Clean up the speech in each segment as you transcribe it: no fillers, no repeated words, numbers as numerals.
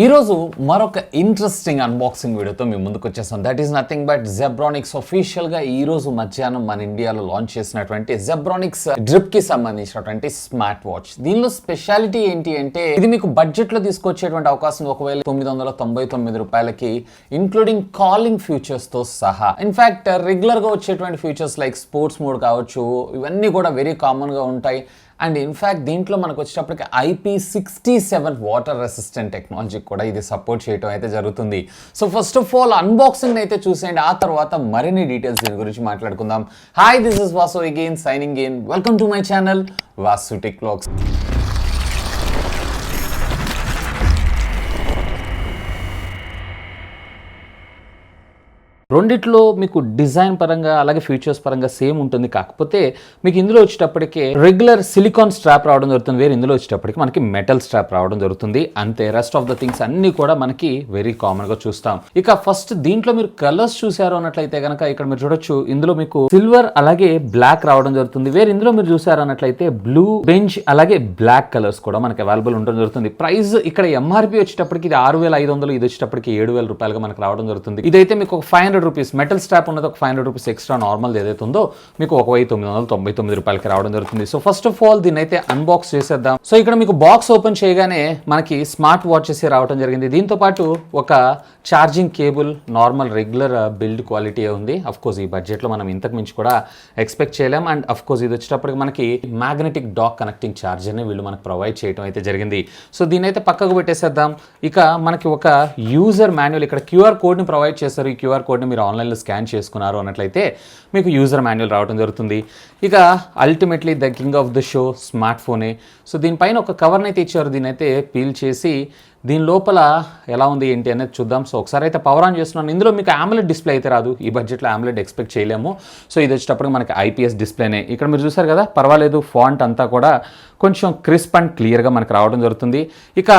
ఈరోజు మరొక interesting unboxing వీడియోతో మేము ముందుకు వచ్చేసాం. That is nothing but Zebronics అఫీషియల్గా ఈ రోజు మధ్యాహ్నం మన ఇండియాలో లాంచ్ చేసినటువంటి జెబ్రానిక్స్ డ్రిప్ కి సంబంధించినటువంటి స్మార్ట్ వాచ్. దీనిలో స్పెషాలిటీ ఏంటి అంటే ఇది మీకు బడ్జెట్ లో తీసుకొచ్చేటువంటి అవకాశం 1999 రూపాయలకి ఇంక్లూడింగ్ కాలింగ్ ఫీచర్స్ తో సహా. ఇన్ఫాక్ట్ రెగ్యులర్ గా వచ్చేటువంటి ఫీచర్స్ లైక్ స్పోర్ట్స్ మోడ్ కావచ్చు, ఇవన్నీ కూడా వెరీ కామన్ గా ఉంటాయి. అండ్ ఇన్ఫ్యాక్ట్ దీంట్లో మనకు వచ్చేటప్పటికి IP67 వాటర్ రెసిస్టెంట్ టెక్నాలజీ కూడా ఇది సపోర్ట్ చేయడం అయితే జరుగుతుంది. So first of all unboxing అయితే చూసేయండి, ఆ తర్వాత మరిన్ని డీటెయిల్స్ దీని గురించి మాట్లాడుకుందాం. Hi, this is Vasu again signing in. Welcome to my channel Vasu tech vlogs. రెండిట్లో మీకు డిజైన్ పరంగా అలాగే ఫీచర్స్ పరంగా సేమ్ ఉంటుంది. కాకపోతే మీకు ఇందులో వచ్చేటప్పటికే రెగ్యులర్ సిలికాన్ స్ట్రాప్ రావడం జరుగుతుంది, వేరే ఇందులో వచ్చేటప్పటికి మనకి మెటల్ స్ట్రాప్ రావడం జరుగుతుంది. అంతే, రెస్ట్ ఆఫ్ ద థింగ్స్ అన్ని కూడా మనకి వెరీ కామన్ గా చూస్తాం. ఇక ఫస్ట్ దీంట్లో మీరు కలర్స్ చూసారు అన్నట్లయితే కనుక ఇక్కడ మీరు చూడొచ్చు, ఇందులో మీకు సిల్వర్ అలాగే బ్లాక్ రావడం జరుగుతుంది. వేరే ఇందులో మీరు చూసారు అన్నట్లయితే బ్లూ, బెంచ్ అలాగే బ్లాక్ కలర్స్ కూడా మనకి అవైలబుల్ ఉండడం జరుగుతుంది. ప్రైస్ ఇక్కడ MRP వచ్చేటప్పటికి ఇది 6500, ఇది వచ్చేటప్పటికి 7000 రూపాయలుగా మనకు రావడం జరుగుతుంది. ఇదైతే మీకు ఒక 500 రూపీస్ మెటల్ స్ట్రాప్ ఉన్నది, ఒక 500 రూపీస్ ఎక్స్ట్రా నార్మల్ ఏదైతే ఉందో మీకు 1999 రూపాయలకి రావడం జరుగుతుంది. సో ఫస్ట్ ఆఫ్ ఆల్ దీన్ని అయితే అన్బాక్స్ చేసేద్దాం. సో ఇక్కడ మీకు బాక్స్ ఓపెన్ చేయగానే మనకి స్మార్ట్ వాచెస్ రావడం జరిగింది. దీంతో పాటు ఒక charging cable, normal regular build quality ఉంది. అఫ్ కోర్స్ ఈ బడ్జెట్ లో మనం ఇంతకు మించి కూడా ఎక్స్పెక్ట్ చేయలేం. అండ్ అఫ్ కోర్స్ ఇది వచ్చేటప్పటికి మనకి మ్యాగ్నెటిక్ డాక్ కనెక్టింగ్ ఛార్జర్ ని వీళ్ళు మనకు ప్రొవైడ్ చేయడం అయితే జరిగింది. సో దీన్ని అయితే పక్కకు పెట్టేసేద్దాం. ఇక మనకి ఒక యూజర్ మాన్యువల్, ఇక్కడ QR కోడ్ ని ప్రొవైడ్ చేస్తారు. ఈ QR కోడ్ ని మీరు ఆన్లైన్లో స్కాన్ చేసుకున్నారు అన్నట్లయితే మీకు యూజర్ మాన్యువల్ రావడం జరుగుతుంది. ఇక ultimately the king of the show smart ఫోనే. సో దీనిపైన ఒక కవర్ని అయితే ఇచ్చారు, దీని అయితే పీల్ చేసి దీని లోపల ఎలా ఉంది ఏంటి అనేది చూద్దాం. సో ఒకసారి అయితే పవర్ ఆన్ చేస్తున్నాను. ఇందులో మీకు AMOLED డిస్ప్లే అయితే రాదు, ఈ బడ్జెట్లో AMOLED ఎక్స్పెక్ట్ చేయలేము. సో ఇది వచ్చేటప్పుడు మనకి IPS డిస్ప్లేనే. ఇక్కడ మీరు చూసారు కదా, పర్వాలేదు, ఫాంట్ అంతా కూడా కొంచెం క్రిస్ప్ అండ్ క్లియర్గా మనకు రావడం జరుగుతుంది. ఇక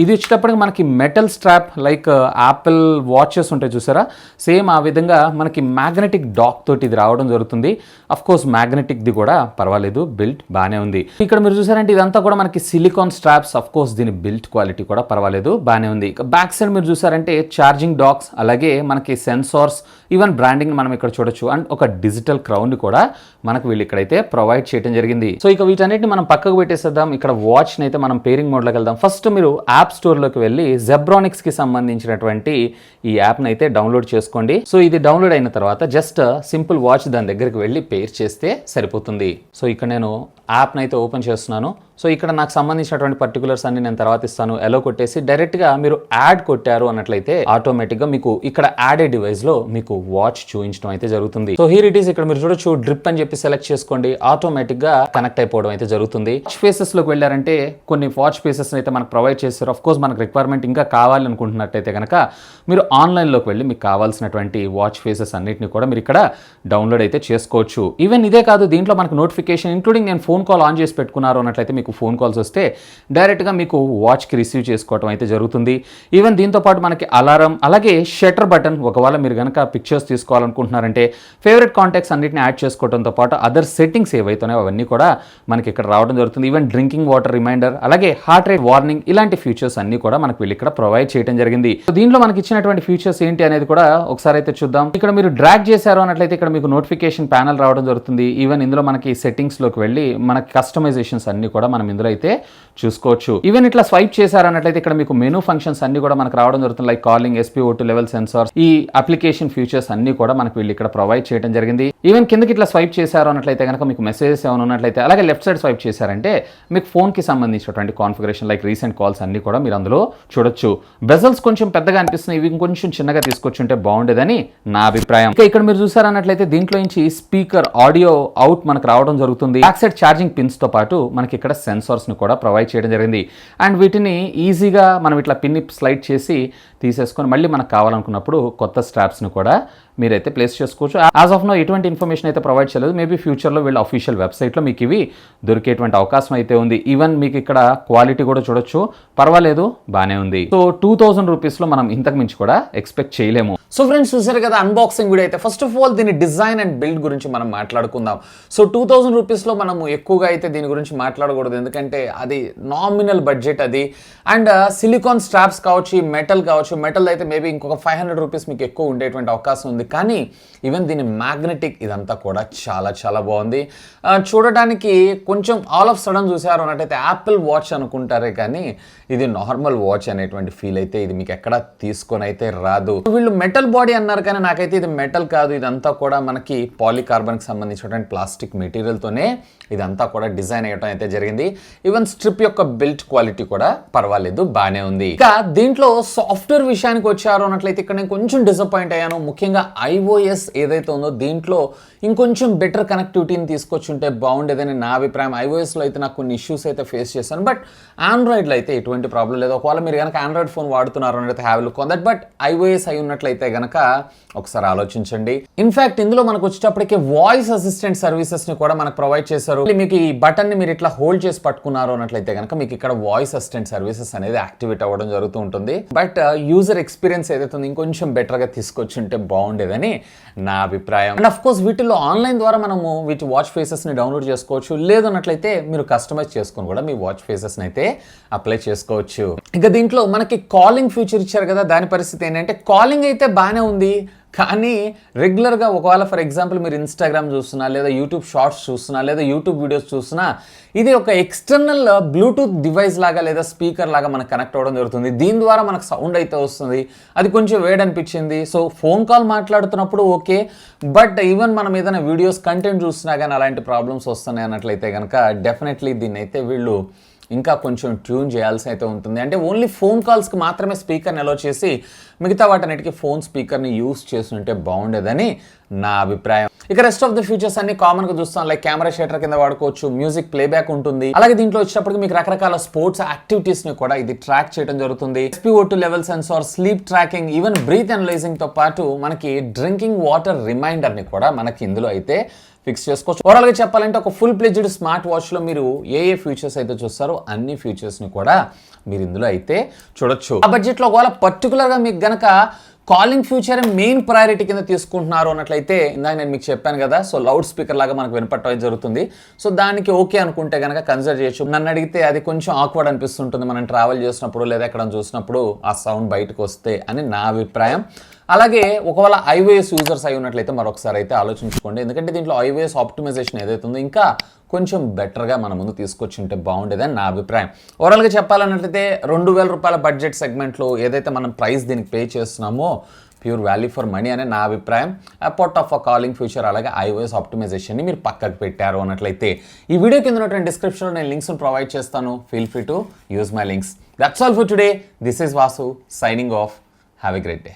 ఇది వచ్చేటప్పటికి మనకి metal strap like Apple watches ఉంటాయి చూసారా, సేమ్ ఆ విధంగా మనకి మ్యాగ్నెటిక్ డాక్ తోటి ఇది రావడం జరుగుతుంది. అఫ్ కోర్స్ మ్యాగ్నెటిక్ది కూడా పర్వాలేదు, బిల్ట్ బాగానే ఉంది. ఇక్కడ మీరు చూసారంటే ఇదంతా కూడా మనకి సిలికాన్ స్ట్రాప్స్. అఫ్ కోర్స్ దీని బిల్ట్ క్వాలిటీ కూడా పర్వాలేదు, బాగానే ఉంది. ఇక బ్యాక్ సైడ్ మీరు చూసారంటే ఛార్జింగ్ డాక్స్, అలాగే మనకి సెన్సార్స్, ఈవెన్ బ్రాండింగ్ మనం ఇక్కడ చూడొచ్చు. అండ్ ఒక డిజిటల్ క్రౌన్ కూడా మనకు వీళ్ళు ఇక్కడైతే ప్రొవైడ్ చేయడం జరిగింది. సో ఇక వీటన్నిటిని మనం పక్కకు పెట్టేసేద్దాం. ఇక్కడ వాచ్ ని అయితే మనం పేరింగ్ మోడ్ లోకి వెళ్దాం. ఫస్ట్ మీరు యాప్ స్టోర్ లోకి వెళ్ళి జెబ్రానిక్స్ కి సంబంధించినటువంటి ఈ యాప్ ని అయితే డౌన్లోడ్ చేసుకోండి. సో ఇది డౌన్లోడ్ అయిన తర్వాత జస్ట్ సింపుల్ వాచ్ దాని దగ్గరికి వెళ్ళి పేర్ చేస్తే సరిపోతుంది. సో ఇక్కడ నేను యాప్ ని అయితే ఓపెన్ చేస్తున్నాను. సో ఇక్కడ నాకు సంబంధించినటువంటి పర్టికులర్స్ అన్ని నేను తర్వాత ఇస్తాను. ఎలో కొట్టేసి డైరెక్ట్గా మీరు యాడ్ కొట్టారు అన్నట్లయితే ఆటోమేటిక్గా మీకు ఇక్కడ యాడ్ ఏ డివైస్లో మీకు వాచ్ చూపించడం అయితే జరుగుతుంది. So here it is. ఇక్కడ మీరు చూడొచ్చు, డ్రిప్ అని చెప్పి సెలెక్ట్ చేసుకోండి, ఆటోమేటిక్గా కనెక్ట్ అయిపోవడం అయితే జరుగుతుంది. వాచ్ ఫేసెస్లోకి వెళ్ళారంటే కొన్ని వాచ్ ఫేసెస్ అయితే మనకు ప్రొవైడ్ చేస్తారు. ఆఫ్ కోర్స్ మనకు రిక్వైర్మెంట్ ఇంకా కావాలి అనుకుంటున్నట్టయితే కనుక మీరు ఆన్లైన్లోకి వెళ్ళి మీకు కావాల్సినటువంటి వాచ్ ఫేసెస్ అన్నిటిని కూడా మీరు ఇక్కడ డౌన్లోడ్ అయితే చేసుకోవచ్చు. ఈవెన్ ఇదే కాదు, దీంట్లో మనకు నోటిఫికేషన్ ఇంక్లూడింగ్ నేను ఫోన్ కాల్ ఆన్ చేసి పెట్టుకున్నారు అన్నట్లయితే మీకు ఫోన్ కాల్స్ వస్తే డైరెక్ట్గా మీకు వాచ్కి రిసీవ్ చేసుకోవడం అయితే జరుగుతుంది. ఈవెన్ దీంతో పాటు మనకి అలారం, అలాగే షట్టర్ బటన్, ఒకవేళ మీరు కనుక పిక్చర్స్ తీసుకోవాలనుకుంటున్నారంటే ఫేవరెట్ కాంటాక్ట్స్ అన్నిటిని యాడ్ చేసుకోవడంతో పాటు అదర్ సెట్టింగ్స్ ఏవైతున్నాయో అవన్నీ కూడా మనకి ఇక్కడ రావడం జరుగుతుంది. ఈవెన్ డ్రింకింగ్ వాటర్ రిమైండర్, అలాగే హార్ట్ రేట్ వార్నింగ్, ఇలాంటి ఫీచర్స్ అన్ని కూడా మనకు వీళ్ళు ఇక్కడ ప్రొవైడ్ చేయడం జరిగింది. దీంట్లో మనకి ఇచ్చినటువంటి ఫీచర్స్ ఏంటి అనేది కూడా ఒకసారి అయితే చూద్దాం. ఇక్కడ మీరు డ్రాగ్ చేశారు అన్నట్లయితే ఇక్కడ మీకు నోటిఫికేషన్ ప్యానల్ రావడం జరుగుతుంది. ఈవెన్ ఇందులో మనకి సెట్టింగ్స్ లోకి వెళ్ళి మనకి కస్టమైజేషన్స్ అన్ని కూడా మనం ఇందులో అయితే చూసుకోవచ్చు. ఈవెన్ ఇట్లా స్వైప్ చేశారన్నట్లయితే ఇక్కడ మీకు మెనూ ఫంక్షన్స్ అన్ని కూడా మనకు రావడం జరుగుతుంది. Like calling, SpO2 level sensors, ఈ అప్లికేషన్ ఫీచర్స్ అన్ని కూడా మనకు వీళ్ళు ఇక్కడ ప్రొవైడ్ చేయడం జరిగింది. ఈవెన్ కిందకి ఇట్లా స్వైప్ చేశారు అన్నట్లయితే కనుక మీకు మెసేజెస్ ఏమైనా ఉన్నట్లయితే, అలాగే లెఫ్ట్ సైడ్ స్వైప్ చేశారంటే మీకు ఫోన్ కి సంబంధించినటువంటి కాన్ఫిగరేషన్ లైక్ రీసెంట్ కాల్స్ అన్ని కూడా మీరు అందులో చూడొచ్చు. బెజల్స్ కొంచెం పెద్దగా అనిపిస్తున్నాయి, ఇవి కొంచెం చిన్నగా తీసుకొచ్చుంటే బాగుండేదని నా అభిప్రాయం. ఇక్కడ మీరు చూసారన్నట్లయితే దీంట్లో నుంచి స్పీకర్ ఆడియో అవుట్ మనకు రావడం జరుగుతుంది. బ్యాక్ సైడ్ ఛార్జింగ్ పిన్స్ తో పాటు మనకి ఇక్కడ సెన్సార్స్ ని కూడా ప్రొవైడ్ చేయడం జరిగింది. అండ్ వీటిని ఈజీగా మనం ఇట్లా పిన్ని స్లైడ్ చేసి తీసేసుకొని మళ్ళీ మనకు కావాలనుకున్నప్పుడు కొత్త స్ట్రాప్స్ ని కూడా మీరైతే ప్లేస్ చేసుకోవచ్చు. యాజ్ ఆఫ్ నో ఎటువంటి ఇన్ఫర్మేషన్ అయితే ప్రొవైడ్ చేయలేదు. మేబీ ఫ్యూచర్లో వీళ్ళ అఫీషియల్ వెబ్సైట్లో మీకు ఇవి దొరికేటువంటి అవకాశం అయితే ఉంది. ఈవెన్ మీకు ఇక్కడ క్వాలిటీ కూడా చూడొచ్చు, పర్వాలేదు, బాగానే ఉంది. సో 2000 రూపీస్లో మనం ఇంతకు మించి కూడా ఎక్స్పెక్ట్ చేయలేము. సో ఫ్రెండ్స్, చూసారు కదా అన్బాక్సింగ్ వీడియో అయితే. ఫస్ట్ ఆఫ్ ఆల్ దీని డిజైన్ అండ్ బిల్డ్ గురించి మనం మాట్లాడుకుందాం. సో 2000 రూపీస్లో మనము ఎక్కువగా అయితే దీని గురించి మాట్లాడకూడదు, ఎందుకంటే అది నామినల్ బడ్జెట్ అది. అండ్ సిలికాన్ స్ట్రాప్స్ కావచ్చు, మెటల్ కావచ్చు, మెటల్ అయితే మేబీ ఇంకొక 500 రూపీస్ మీకు ఎక్కువ ఉండేటువంటి అవకాశం ఉంది. కానీ ఈవెన్ దీని మ్యాగ్నెటిక్ ఇదంతా కూడా చాలా చాలా బాగుంది. చూడడానికి కొంచెం ఆల్ ఆఫ్ సడన్ చూసారు అన్నట్టయితే యాపిల్ వాచ్ అనుకుంటారే, కానీ ఇది నార్మల్ వాచ్ అనేటువంటి ఫీల్ అయితే ఇది మీకు ఎక్కడ తీసుకొని అయితే రాదు. వీళ్ళు మెటల్ బాడీ అన్నారు, కానీ నాకైతే ఇది మెటల్ కాదు. ఇదంతా కూడా మనకి పాలికార్బన్కి సంబంధించినటువంటి ప్లాస్టిక్ మెటీరియల్తోనే ఇదంతా కూడా డిజైన్ అయ్యటం అయితే జరిగింది. ఈవెన్ స్ట్రిప్ యొక్క బిల్ట్ క్వాలిటీ కూడా పర్వాలేదు, బాగానే ఉంది. ఇక దీంట్లో సాఫ్ట్వేర్ విషయానికి వచ్చారు అన్నట్లయితే ఇక్కడ నేను కొంచెం డిసప్పాయింట్ అయ్యాను. ముఖ్యంగా iOS ఏదైతే ఉందో దీంట్లో ఇంకొంచెం బెటర్ కనెక్టివిటీని తీసుకొచ్చుంటే బాగుండేదని నా అభిప్రాయం. iOSలో అయితే నాకు కొన్ని ఇష్యూస్ అయితే ఫేస్ చేశాను, బట్ ఆండ్రాయిడ్లో అయితే ఎటువంటి ప్రాబ్లం లేదు. ఒకవేళ మీరు కనుక ఆండ్రాయిడ్ ఫోన్ వాడుతున్నారు అంటే have look on that. But iOS అయి ఉన్నట్లయితే కనుక ఒకసారి ఆలోచించండి. ఇన్ఫాక్ట్ ఇందులో మనకు వచ్చేటప్పటికి వాయిస్ అసిస్టెంట్ సర్వీసెస్ని కూడా మనకు ప్రొవైడ్ చేశారు. మీకు ఈ బటన్ని మీరు ఇట్లా హోల్డ్ చేసి పట్టుకున్నారు అన్నట్లయితే కనుక మీకు ఇక్కడ వాయిస్ అసిస్టెంట్ సర్వీసెస్ అనేది యాక్టివేట్ అవ్వడం జరుగుతూ ఉంటుంది. బట్ యూజర్ ఎక్స్పీరియన్స్ ఏదైతే ఉందో ఇంకొంచెం బెటర్గా తీసుకొచ్చుంటే బాగుండేదని నా అభిప్రాయం. అండ్ అఫ్ కోర్స్ వీటిలో ఆన్లైన్ ద్వారా మనము వీటి వాచ్ ఫేసెస్ని డౌన్లోడ్ చేసుకోవచ్చు. లేదన్నట్లయితే మీరు కస్టమైజ్ చేసుకొని కూడా మీ వాచ్ ఫేసెస్ని అయితే అప్లై చేసుకోవచ్చు. ఇక దీంట్లో మనకి కాలింగ్ ఫీచర్ ఇచ్చారు కదా, దాని పరిస్థితి ఏంటంటే కాలింగ్ అయితే బాగానే ఉంది, కానీ రెగ్యులర్గా ఒకవేళ ఫర్ ఎగ్జాంపుల్ మీరు ఇన్స్టాగ్రామ్ చూస్తున్నా, లేదా యూట్యూబ్ షార్ట్స్ చూస్తున్నా, లేదా యూట్యూబ్ వీడియోస్ చూస్తున్నా, ఇది ఒక ఎక్స్టర్నల్ బ్లూటూత్ డివైస్ లాగా లేదా స్పీకర్ లాగా మనకు కనెక్ట్ అవ్వడం జరుగుతుంది. దీని ద్వారా మనకు సౌండ్ అయితే వస్తుంది. అది కొంచెం వేడనిపించింది. సో ఫోన్ కాల్ మాట్లాడుతున్నప్పుడు ఓకే, బట్ ఈవెన్ మనం ఏదైనా వీడియోస్ కంటెంట్ చూస్తున్నా కానీ అలాంటి ప్రాబ్లమ్స్ వస్తున్నాయి అన్నట్లయితే కనుక డెఫినెట్లీ దీన్ని అయితే వీళ్ళు ఇంకా కొంచెం ట్యూన్ చేయాల్సి అయితే ఉంటుంది. అంటే ఓన్లీ ఫోన్ కాల్స్కి మాత్రమే స్పీకర్ని అలో చేసి మిగతా వాటన్నిటికీ ఫోన్ స్పీకర్ని యూస్ చేస్తుంటే బాగుండేదని నా అభిప్రాయం. ఇక రెస్ట్ ఆఫ్ ద ఫీచర్స్ అన్ని కామన్గా చూస్తాం. లైక్ కెమెరా షేటర్ కింద వాడుకోవచ్చు, మ్యూజిక్ ప్లేబ్యాక్ ఉంటుంది. అలాగే దీంట్లో వచ్చేటప్పటికి మీకు రకరకాల స్పోర్ట్స్ యాక్టివిటీస్ని కూడా ఇది ట్రాక్ చేయడం జరుగుతుంది. SpO2 level sensor, sleep tracking, even breath అనలైజింగ్తో పాటు మనకి డ్రింకింగ్ వాటర్ రిమైండర్ని కూడా మనకి ఇందులో అయితే ఫిక్స్ చేసుకోవచ్చు. ఓవరాల్గా చెప్పాలంటే ఒక ఫుల్ ప్లెజ్డ్ స్మార్ట్ వాచ్లో మీరు ఏ ఫీచర్స్ అయితే చూస్తారో అన్ని ఫీచర్స్ని కూడా మీరు ఇందులో అయితే చూడొచ్చు. ఆ బడ్జెట్లో ఒకవేళ పర్టికులర్గా మీకు గనక కాలింగ్ ఫ్యూచర్ మెయిన్ ప్రయారిటీ కింద తీసుకుంటున్నారు అన్నట్లయితే ఇందాక నేను మీకు చెప్పాను కదా, సో లౌడ్ స్పీకర్ లాగా మనకు వినపడటం జరుగుతుంది. సో దానికి ఓకే అనుకుంటే కనుక కన్సిడర్ చేయొచ్చు. నన్ను అడిగితే అది కొంచెం ఆక్వర్డ్ అనిపిస్తుంటుంది మనం ట్రావెల్ చేసినప్పుడు లేదా ఎక్కడ చూసినప్పుడు ఆ సౌండ్ బయటకు వస్తే అని నా అభిప్రాయం. అలాగే ఒకవేళ iOS యూజర్స్ అయి ఉన్నట్లయితే మరొకసారి అయితే ఆలోచించుకోండి, ఎందుకంటే దీంట్లో iOS ఆప్టిమైజేషన్ ఏదైతే ఉందో ఇంకా కొంచెం బెటర్గా మన ముందు తీసుకొచ్చి ఉంటే బాగుండేదని నా అభిప్రాయం. ఓవరాల్గా చెప్పాలన్నట్లయితే 2000 రూపాయల బడ్జెట్ సెగ్మెంట్లో ఏదైతే మనం ప్రైస్ దీనికి పే చేస్తున్నామో ప్యూర్ వాల్యూ ఫర్ మనీ అనే నా అభిప్రాయం. Apart of a calling feature అలాగే iOS ఆప్టిమైజేషన్ని మీరు పక్కకు పెట్టారు అన్నట్లయితే ఈ వీడియో కింద ఉన్నటువంటి డిస్క్రిప్షన్లో నేను లింక్స్ ప్రొవైడ్ చేస్తాను. Feel free to use my links. That's all for today. This is Vasu signing off. Have a great day.